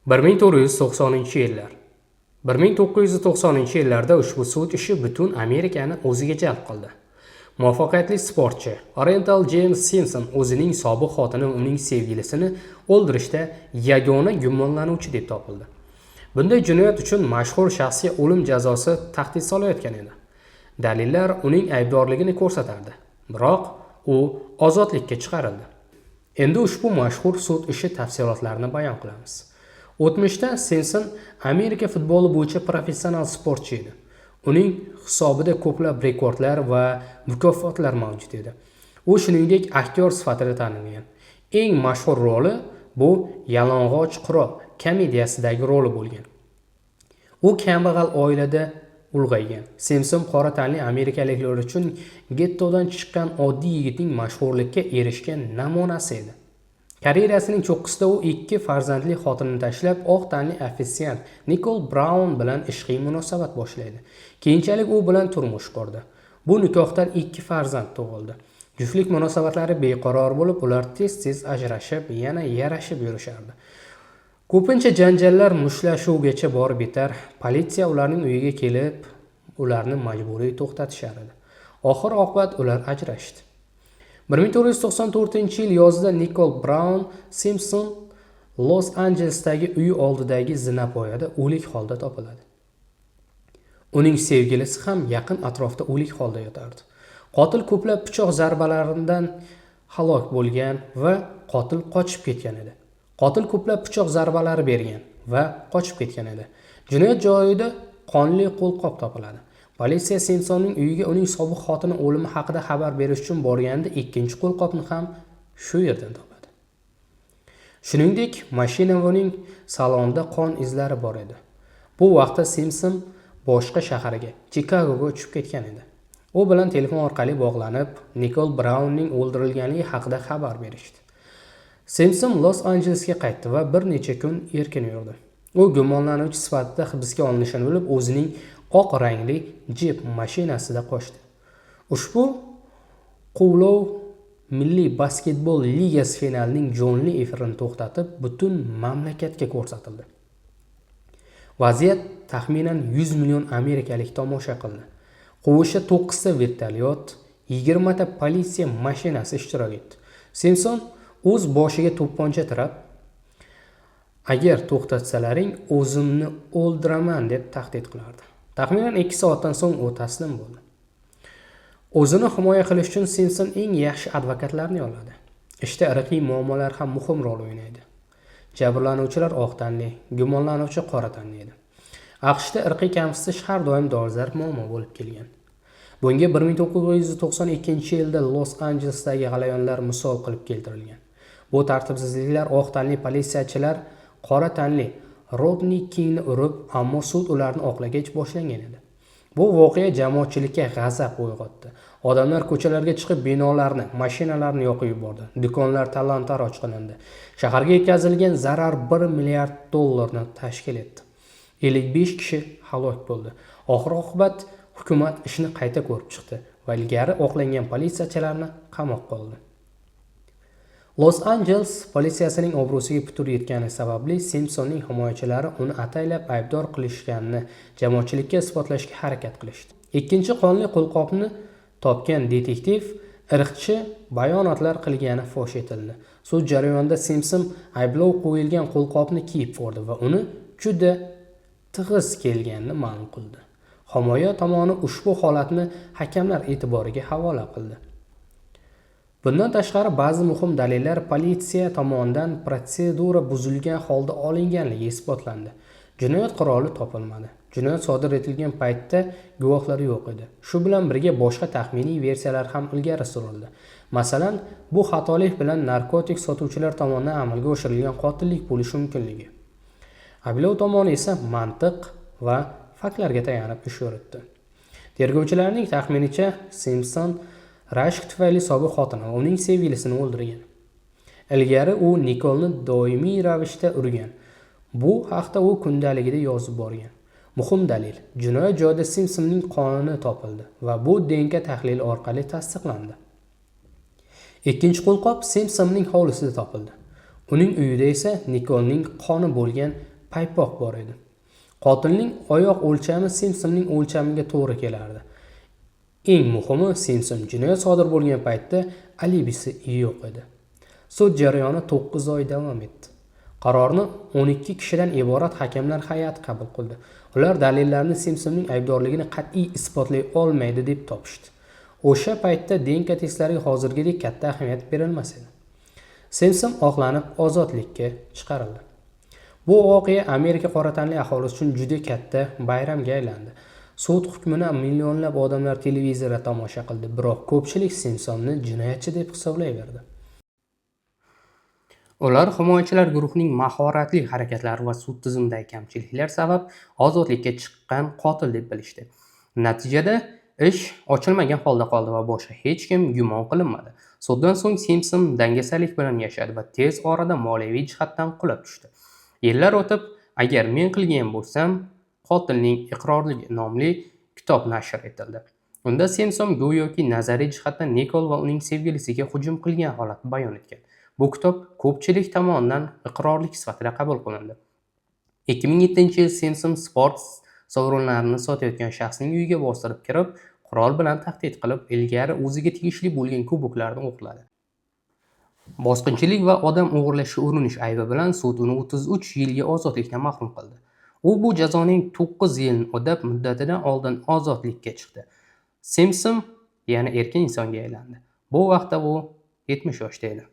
1990-yillar 1990-yillarda ushbu sud ishi butun Amerikani o'ziga jalb qildi. Muvaffaqiyatli sportchi Oriental James Simpson o'zining sobiq xotini va uning sevgilisini o'ldirishda yagona gumonlanuvchi deb topildi. Bunday jinoyat uchun mashhur shaxsga o'lim jazosi tahdid solayotgan edi. Dalillar uning aybdorligini ko'rsatardi, biroq u ozodlikka chiqarildi. Endi ushbu mashhur sud ishi tafsilotlarini bayon qilamiz. O'tmishda Simpson Amerika futboli bo'yicha professional sportchi edi. Uning hisobida ko'plab rekordlar va mukofotlar mavjud edi. U shuningdek aktyor sifatida tanilgan. Eng mashhur roli bu Yalang'och qirol komediyasidagi roli bo'lgan. U kambag'al oilada ulg'aygan. Simpson qora tanli amerikaliklar uchun gettodan chiqqan oddiy yigitning mashhurlikka erishgan namunasi edi. Karyerasining cho'qqisida u ikki farzandli xotinini tashlab, oq tanli ofisiant Nicole Brown bilan ishqiy munosabat boshlaydi. Keyinchalik u bilan turmush qurdi. Bu nikohdan ikki farzand tug'ildi. Juftlik munosabatlari beqaror bo'lib, ular tez-tez ajrashib, yana yarashib yurishardi. Ko'pincha janjallar mushtlashuvgacha borib yetar. Politsiya ularning uyiga kelib, ularni majburiy to'xtatishar edi. Oxir-oqibat ular ajrashdi. 1994-yil yozida Nicole Brown Simpson Los Anjelesdagi uyi oldidagi zinapoyada o'lik holda topiladi. Uning sevgilisi ham yaqin atrofda o'lik holda yotardi. Qotil ko'plab pichoq zarbalaridan halok bo'lgan va qotil qochib ketgan edi. Qotil ko'plab pichoq zarbalari bergan va qochib ketgan edi. Jinoyat joyida qonli qo'lqop topiladi. Politsiya Simpsonning uyiga uning sobiq xotini o'limi haqida xabar berish uchun borganda ikkinchi qo'lqopni ham shu yerdan topadi. Shuningdek, mashina va uning salonida qon izlari bor edi. Bu vaqtda Simpson boshqa shaharga, Chikagoga uchib ketgan edi. U bilan telefon orqali bog'lanib, Nicole Brownning o'ldirilganligi haqida xabar berishdi. Simpson Los Anjelesga qaytdi va bir necha kun erkin yurdi. U gumonlanuvchi sifatida hibsga olinishini bilib, o'zining oq rangli Jeep mashinasida qochdi. Ushbu quvlov Milliy basketbol ligasi finalining jonli efirini to'xtatib, butun mamlakatga ko'rsatildi. Vaziyat taxminan 100 million amerikalik tomosha qildi. Quvishda 9 ta vertolyot, 20 ta politsiya mashinasi ishtirok etdi. Simpson o'z boshiga to'pponcha tirab, agar to'xtatsalaring o'zimni o'ldiraman deb tahdid qilardi. Taxminan 2 soatdan so'ng u taslim bo'ldi. O'zini himoya qilish uchun Simpson eng yaxshi advokatlarni yolladi. Ishda irqiy muammolar ham muhim rol o'ynaydi. Jabrlanuvchilar oq tanli, gumonlanuvchi qora tanli edi. AQShda irqiy kamsitish har doim dolzarb muammo bo'lib kelgan. Bunga 1992-yilda Los Anjelesdagi g'alayonlar misol qilib keltirilgan. Bu tartibsizliklar oq tanli politsiyachilar qora tanli Rodney Kingni urib, ammo sud ularni oqlagach boshlangan edi. Bu voqea jamoatchilikka g'azab uyg'otdi. Odamlar ko'chalarga chiqib binolarni, mashinalarni yoqib yubordi. Do'konlar talon-taroj qilindi. Shaharga yetkazilgan zarar $1 milliard tashkil etdi. 55 kishi halok bo'ldi. Oxir-oqibat hukumat ishni qayta ko'rib chiqdi va ilgari oqlangan politsiyachilarni qamoqqa oldi. Los Angeles politsiyasining obro'siga putur yetgani sababli Simpsonning himoyachilari uni ataylab aybdor qilishganini jamoatchilikka isbotlashga harakat qilishdi. Ikkinchi qonli qo'lqopni topgan detektiv irqchi bayonotlar qilgani fosh etildi. Sud jarayonida Simpson ayblov qo'yilgan qo'lqopni kiyib ko'rdi va uni juda tig'iz kelganini ma'lum qildi. Himoya tomoni ushbu holatni hakamlar e'tiboriga havola qildi. Bundan tashqari ba'zi muhim dalillar politsiya tomonidan protsedura buzilgan holda olinganligi isbotlandi. Jinoyat quroli topilmadi. Jinoyat sodir etilgan paytda guvohlar yo'q edi. Shu bilan birga boshqa taxminiy versiyalar ham ilgari surildi. Masalan, bu xatolik bilan narkotik sotuvchilar tomonidan amalga oshirilgan qotillik bo'lishi mumkinligi. Ayblov tomoni esa mantiq va faktlarga tayanib ish yuritdi. Tergovchilarning taxminicha Simpson rashk tufayli sobiq xotini va uning sevgilisini o'ldirgan. Ilgari u Nicole'ni doimiy ravishda urgan. Bu haqda u kundaligida yozib borgan. Muhim dalil: jinoyat joyida Simpsonning qoni topildi va bu DNA tahlili orqali tasdiqlandi. Ikkinchi qo'lqop Simpsonning hovlisida topildi. Uning uyida esa Nicole'ning qoni bo'lgan paypoq bor edi. Qotilning oyoq o'lchami Simpsonning o'lchamiga to'g'ri kelardi. Eng muhimi, Simpson jinoyat sodir bo'lgan paytda alibisi yo'q edi. Sud jarayoni 9 oy davom etdi. Qarorni 12 kishidan iborat hakamlar hay'ati qabul qildi. Ular dalillarni Simpsonning aybdorligini qat'iy isbotlay olmaydi deb topishdi. O'sha paytda DNK testlariga hozirgidek katta ahamiyat berilmas edi. Simpson oqlanib ozodlikka chiqarildi. Bu voqea Amerika qora tanli aholisi uchun juda katta bayramga aylandi. Sud hukmini millionlab odamlar televizorda tomosha qildi, biroq ko'pchilik Simpsonni jinoyatchi deb hisoblayverdi. Ular himoyachilar guruhining mahoratli harakatlari va sud tizimidagi kamchiliklar sabab ozodlikka chiqqan qotil deb bilishdi. Natijada ish ochilmagan holda qoldi va boshqa hech kim gumon qilinmadi. Suddan so'ng Simpson dangasalik bilan yashadi va tez orada moliyaviy jihatdan qulab tushdi. Yillar o'tib, "Agar men qilgan bo'lsam, qotilning iqrorligi" nomli kitob nashr etildi. Unda Simpson go'yoki nazariy jihatdan Nikol va uning sevgilisiga hujum qilgan holatni bayon etgan. Bu kitob ko'pchilik tomonidan iqrorlik sifatida qabul qilindi. 2007-yil Simpson sport sovrinlarini sotayotgan shaxsning uyiga bostirib kirib, qurol bilan tahdid qilib, ilgari o'ziga tegishli bo'lgan kuboklarni o'qladi. Bosqinchilik va odam o'g'irlashga urinish aybi bilan sud uni 33 yilga ozodlikdan mahrum qildi. U bu jazoning 9 yilni o'tab muddatidan oldin ozodlikka chiqdi. Simpson yana erkin insonga aylandi. Bu vaqtda u 70 yoshda edi.